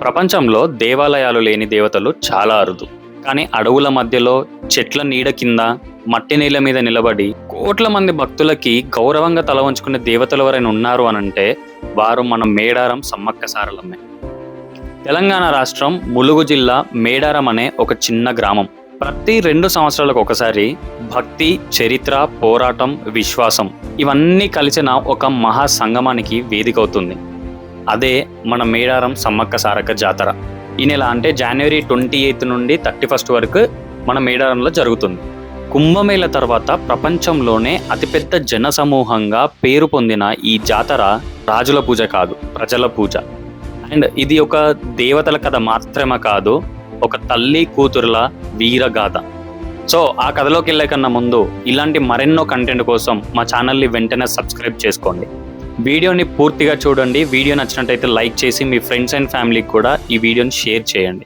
ప్రపంచంలో దేవాలయాలు లేని దేవతలు చాలా అరుదు. కానీ అడవుల మధ్యలో చెట్ల నీడ కింద మట్టి నేల మీద నిలబడి కోట్ల మంది భక్తులకి గౌరవంగా తల వంచుకునే దేవతలు ఎవరైనా ఉన్నారు అనంటే వారు మన మేడారం సమ్మక్క సారలమ్మే. తెలంగాణ రాష్ట్రం ములుగు జిల్లా మేడారం అనే ఒక చిన్న గ్రామం. ప్రతి 2 సంవత్సరాలకు ఒకసారి భక్తి, చరిత్ర, పోరాటం, విశ్వాసం ఇవన్నీ కలిసిన ఒక మహా సంగమానికి వేదిక అవుతుంది. అదే మన మేడారం సమ్మక్క సారక్క జాతర. ఈ నెల అంటే జనవరి 28 నుండి 31 వరకు మన మేడారంలో జరుగుతుంది. కుంభమేళ తర్వాత ప్రపంచంలోనే అతిపెద్ద జన సమూహంగా పేరు పొందిన ఈ జాతర రాజుల పూజ కాదు, ప్రజల పూజ. అండ్ ఇది ఒక దేవతల కథ మాత్రమే కాదు, ఒక తల్లి కూతురుల వీరగాథ. సో ఆ కథలోకి వెళ్ళే కన్నా ముందు ఇలాంటి మరెన్నో కంటెంట్ కోసం మా ఛానల్ని వెంటనే సబ్స్క్రైబ్ చేసుకోండి. వీడియోని పూర్తిగా చూడండి. వీడియో నచ్చినట్టయితే లైక్ చేసి మీ ఫ్రెండ్స్ అండ్ ఫ్యామిలీకి కూడా ఈ వీడియోని షేర్ చేయండి.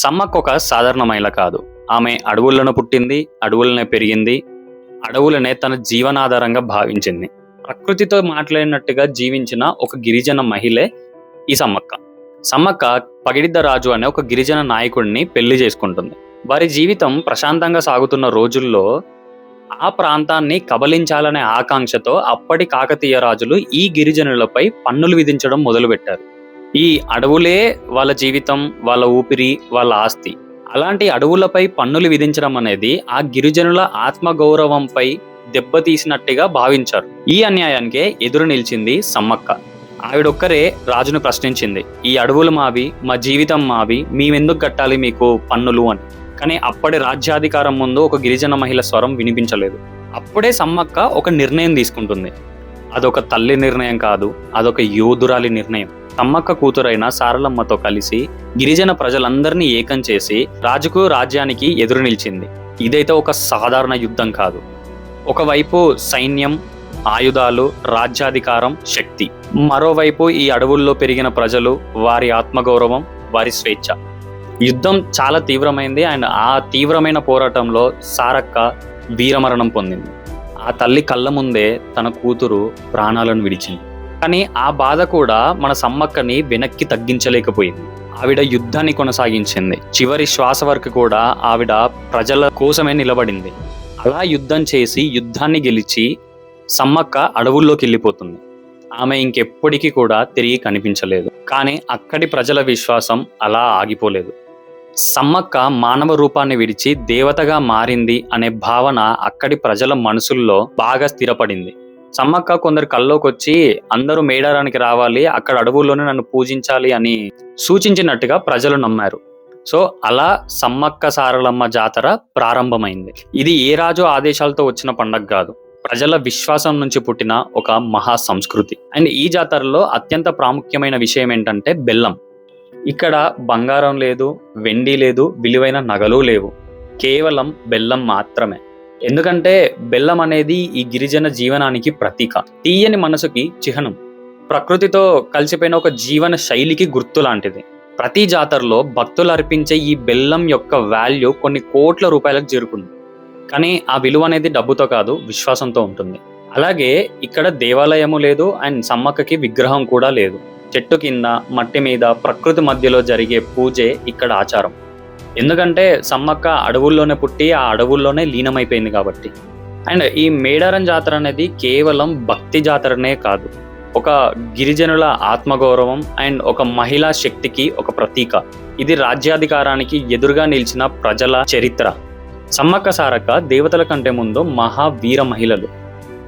సమ్మక్క ఒక సాధారణ మహిళ కాదు. ఆమె అడవులను పుట్టింది, అడవులనే పెరిగింది, అడవులనే తన జీవనాధారంగా భావించింది. ప్రకృతితో మాట్లాడినట్టుగా జీవించిన ఒక గిరిజన మహిళే ఈ సమ్మక్క. సమ్మక్క పగిడిద్ద రాజు అనే ఒక గిరిజన నాయకుడిని పెళ్లి చేసుకుంటుంది. వారి జీవితం ప్రశాంతంగా సాగుతున్న రోజుల్లో ఆ ప్రాంతాన్ని కబలించాలనే ఆకాంక్షతో అప్పటి కాకతీయ రాజులు ఈ గిరిజనులపై పన్నులు విధించడం మొదలుపెట్టారు. ఈ అడవులే వాళ్ళ జీవితం, వాళ్ళ ఊపిరి, వాళ్ళ ఆస్తి. అలాంటి అడవులపై పన్నులు విధించడం అనేది ఆ గిరిజనుల ఆత్మగౌరవంపై దెబ్బతీసినట్టుగా భావించారు. ఈ అన్యాయానికే ఎదురు నిలిచింది సమ్మక్క. ఆవిడొక్కరే రాజును ప్రశ్నించింది, ఈ అడవులు మావి, మా జీవితం మావి, మేమెందుకు కట్టాలి మీకు పన్నులు అని. కానీ అప్పటి రాజ్యాధికారం ముందు ఒక గిరిజన మహిళ స్వరం వినిపించలేదు. అప్పుడే సమ్మక్క ఒక నిర్ణయం తీసుకుంటుంది. అదొక తల్లి నిర్ణయం కాదు, అదొక యోధురాలి నిర్ణయం. సమ్మక్క కూతురైన సారలమ్మతో కలిసి గిరిజన ప్రజలందరినీ ఏకం చేసి రాజుకు, రాజ్యానికి ఎదురు నిలిచింది. ఇదైతే ఒక సాధారణ యుద్ధం కాదు. ఒకవైపు సైన్యం, ఆయుధాలు, రాజ్యాధికారం, శక్తి. మరోవైపు ఈ అడవుల్లో పెరిగిన ప్రజలు, వారి ఆత్మగౌరవం, వారి స్వేచ్ఛ. యుద్ధం చాలా తీవ్రమైంది. అండ్ ఆ తీవ్రమైన పోరాటంలో సారక్క వీరమరణం పొందింది. ఆ తల్లి కళ్ళ ముందే తన కూతురు ప్రాణాలను విడిచింది. కానీ ఆ బాధ కూడా మన సమ్మక్కని వెనక్కి తగ్గించలేకపోయింది. ఆవిడ యుద్ధాన్ని కొనసాగించింది. చివరి శ్వాస వరకు కూడా ఆవిడ ప్రజల కోసమే నిలబడింది. అలా యుద్ధం చేసి యుద్ధాన్ని గెలిచి సమ్మక్క అడవుల్లోకి వెళ్ళిపోతుంది. ఆమె ఇంకెప్పటికీ కూడా తిరిగి కనిపించలేదు. కానీ అక్కడి ప్రజల విశ్వాసం అలా ఆగిపోలేదు. సమ్మక్క మానవ రూపాన్ని విడిచి దేవతగా మారింది అనే భావన అక్కడి ప్రజల మనసుల్లో బాగా స్థిరపడింది. సమ్మక్క కొందరు కల్లోకి వచ్చి అందరూ మేడారానికి రావాలి, అక్కడ అడవుల్లోనే నన్ను పూజించాలి అని సూచించినట్టుగా ప్రజలు నమ్మారు. సో అలా సమ్మక్క సారలమ్మ జాతర ప్రారంభమైంది. ఇది ఏ రాజు ఆదేశాలతో వచ్చిన పండగ కాదు, ప్రజల విశ్వాసం నుంచి పుట్టిన ఒక మహా సంస్కృతి. అండ్ ఈ జాతరలో అత్యంత ప్రాముఖ్యమైన విషయం ఏంటంటే బెల్లం. ఇక్కడ బంగారం లేదు, వెండి లేదు, విలువైన నగలు లేవు, కేవలం బెల్లం మాత్రమే. ఎందుకంటే బెల్లం అనేది ఈ గిరిజన జీవనానికి ప్రతీక, తీయని మనసుకి చిహ్నం, ప్రకృతితో కలిసిపోయిన ఒక జీవన శైలికి గుర్తు లాంటిది. ప్రతి జాతరలో భక్తులు అర్పించే ఈ బెల్లం యొక్క వాల్యూ కొన్ని కోట్ల రూపాయలకు చేరుకుంది. కానీ ఆ విలువ అనేది డబ్బుతో కాదు, విశ్వాసంతో ఉంటుంది. అలాగే ఇక్కడ దేవాలయము లేదు, అండ్ సమ్మక్కకి విగ్రహం కూడా లేదు. చెట్టు కింద, మట్టి మీద, ప్రకృతి మధ్యలో జరిగే పూజే ఇక్కడ ఆచారం. ఎందుకంటే సమ్మక్క అడవుల్లోనే పుట్టి ఆ అడవుల్లోనే లీనమైపోయింది కాబట్టి. అండ్ ఈ మేడారం జాతర అనేది కేవలం భక్తి జాతరనే కాదు, ఒక గిరిజనుల ఆత్మగౌరవం అండ్ ఒక మహిళా శక్తికి ఒక ప్రతీక. ఇది రాజ్యాధికారానికి ఎదురుగా నిలిచిన ప్రజల చరిత్ర. సమ్మక్క సారక్క దేవతల కంటే ముందు మహావీర మహిళలు.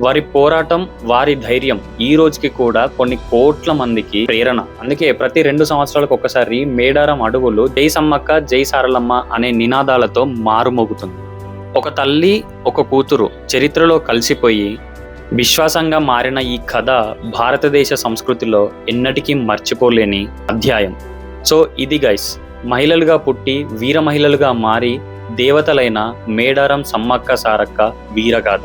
వారి పోరాటం, వారి ధైర్యం ఈ రోజుకి కూడా కొన్ని కోట్ల మందికి ప్రేరణ. అందుకే ప్రతి 2 సంవత్సరాలకు ఒకసారి మేడారం అడవులు జై సమ్మక్క, జై సారలమ్మ అనే నినాదాలతో మారుమోగుతుంది. ఒక తల్లి, ఒక కూతురు చరిత్రలో కలిసిపోయి విశ్వాసంగా మారిన ఈ కథ భారతదేశ సంస్కృతిలో ఎన్నటికీ మర్చిపోలేని అధ్యాయం. సో ఇది గైస్, మహిళలుగా పుట్టి వీర మహిళలుగా మారి దేవతలైన మేడారం సమ్మక్క సారక్క వీరగాథ.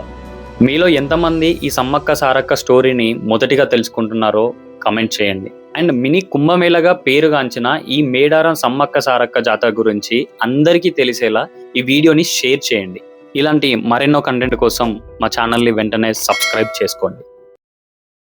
మీలో ఎంతమంది ఈ సమ్మక్క సారక్క స్టోరీని మొదటిగా తెలుసుకుంటున్నారో కమెంట్ చేయండి. అండ్ మినీ కుంభమేళగా పేరుగాంచిన ఈ మేడారం సమ్మక్క సారక్క జాతర గురించి అందరికీ తెలిసేలా ఈ వీడియోని షేర్ చేయండి. ఇలాంటి మరెన్నో కంటెంట్ కోసం మా ఛానల్ని వెంటనే సబ్స్క్రైబ్ చేసుకోండి.